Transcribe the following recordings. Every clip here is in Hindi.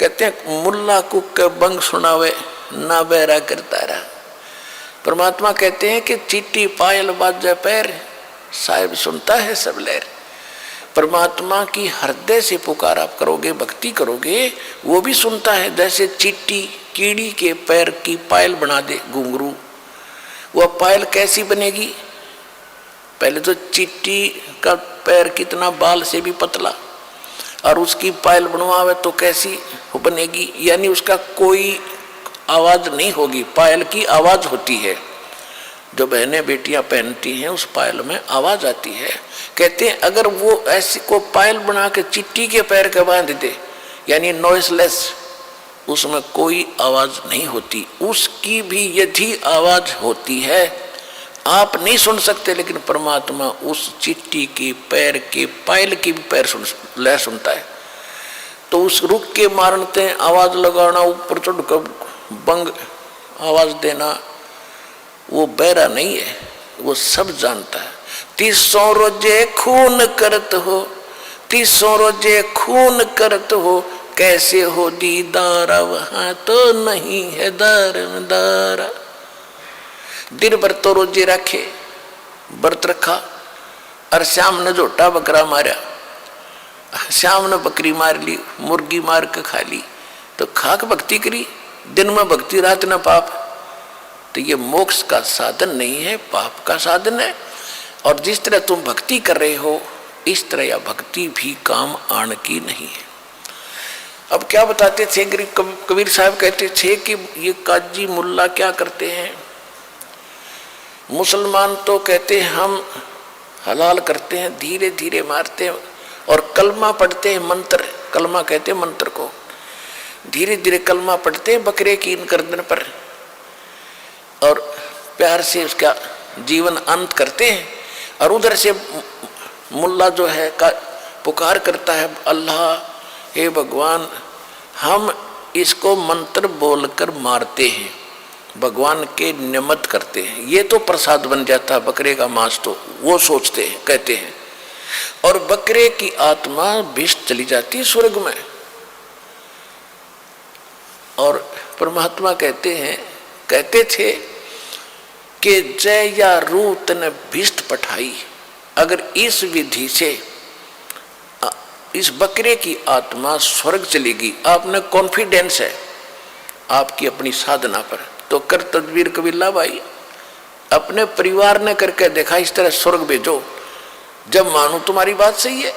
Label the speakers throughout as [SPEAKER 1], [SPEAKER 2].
[SPEAKER 1] कहते हैं मुल्ला कुक बंग सुनावे ना बहरा करता रहा। परमात्मा कहते हैं कि चीटी पायल बाजे पैर साहिब सुनता है सब लहर। परमात्मा की हृदय से पुकार आप करोगे, भक्ति करोगे, वो भी सुनता है। जैसे चीटी कीड़ी के पैर की पायल बना दे घुंघरू, वह पायल कैसी बनेगी? पहले तो चीटी का पैर कितना बाल से भी पतला, और उसकी पायल बनवावे तो कैसी बनेगी? यानी उसका कोई आवाज नहीं होगी, पायल की आवाज होती है। जो बहनें बेटियां पहनती हैं उस पायल में आवाज आती है। कहते हैं अगर वो ऐसी को पायल बना के चिट्टी के पैर के बांध दे, यानी नॉइसलेस, उसमें कोई आवाज नहीं होती। उसकी भी यदि आवाज होती है आप नहीं सुन सकते, लेकिन परमात्मा उस चिट्टी की पैर के पायल की भी पैर लय सुनता है। तो उस रुक के मारते आवाज लगाना, ऊपर चढ़ कर बंग आवाज देना, वो बहरा नहीं है, वो सब जानता है। 300 रोजे खून करत हो, 300 रोजे खून करत हो, कैसे हो दीदारा वहां तो नहीं है दारा। दिन भर तो रोजे रखे, व्रत रखा, और शाम ने झोटा बकरा मारा, शाम ने बकरी मार ली, मुर्गी मार के खा ली, तो खाक भक्ति करी। दिन में भक्ति रात न पाप, तो ये मोक्ष का साधन नहीं है, पाप का साधन है। और जिस तरह तुम भक्ति कर रहे हो इस तरह यह भक्ति भी काम आने की नहीं है। अब क्या बताते थे कबीर साहब, कहते थे कि ये काजी मुल्ला क्या करते हैं, मुसलमान तो कहते हैं हम हलाल करते हैं, धीरे धीरे मारते हैं, और कलमा पढ़ते हैं, मंत्र, कलमा कहते हैं मंत्र को, धीरे धीरे कलमा पढ़ते हैं बकरे की इन गर्दन पर, और प्यार से उसका जीवन अंत करते हैं। और उधर से मुल्ला जो है का पुकार करता है, अल्लाह हे भगवान, हम इसको मंत्र बोलकर मारते हैं, भगवान के निमित्त करते हैं, ये तो प्रसाद बन जाता है बकरे का मांस, तो वो सोचते हैं, कहते हैं। और बकरे की आत्मा विष चली जाती है स्वर्ग में। और परमात्मा कहते हैं, कहते थे कि जय या रूत ने भिष्ट पठाई, अगर इस विधि से इस बकरे की आत्मा स्वर्ग चलेगी, आपने कॉन्फिडेंस है आपकी अपनी साधना पर, तो कर तदबीर कबीला भाई, अपने परिवार ने करके देखा, इस तरह स्वर्ग भेजो, जब मानो तुम्हारी बात सही है।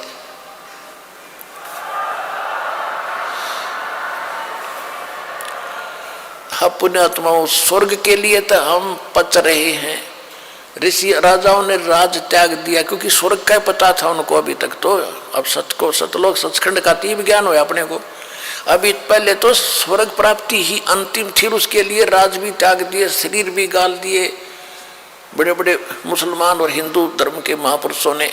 [SPEAKER 1] पुण्यात्माओं, स्वर्ग के लिए तो हम पच रहे हैं। ऋषि राजाओं ने राज त्याग दिया क्योंकि स्वर्ग का पता था उनको अभी तक, तो अब सतलोक सचखंड का तीव्र ज्ञान हुआ अपने को। अभी पहले तो स्वर्ग प्राप्ति ही अंतिम थी, उसके लिए राज भी त्याग दिए, शरीर भी गाल दिए बड़े बड़े मुसलमान और हिंदू धर्म के महापुरुषों ने,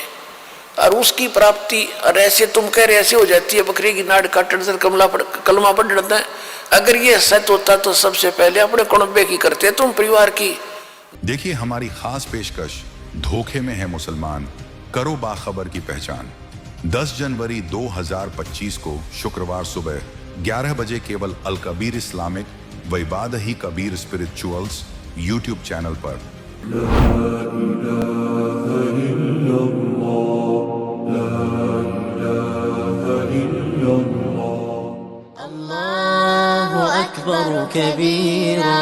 [SPEAKER 1] और उसकी प्राप्ति। और ऐसे तुम कह रहे ऐसे हो जाती है, बकरी की नाड़ काटने से कलमा पढ़ जाता है। अगर ये सत्य होता तो सबसे पहले अपने कुनबे की करते तुम, परिवार की।
[SPEAKER 2] देखिए हमारी खास पेशकश, धोखे में है मुसलमान, करो बाखबर की पहचान। 10 जनवरी 2025 को शुक्रवार सुबह 11 बजे केवल अल कबीर इस्लामिक व इबादही कबीर स्पिरिचुअल्स यूट्यूब चैनल पर।
[SPEAKER 3] अल्लाहु अकबर कबीरा।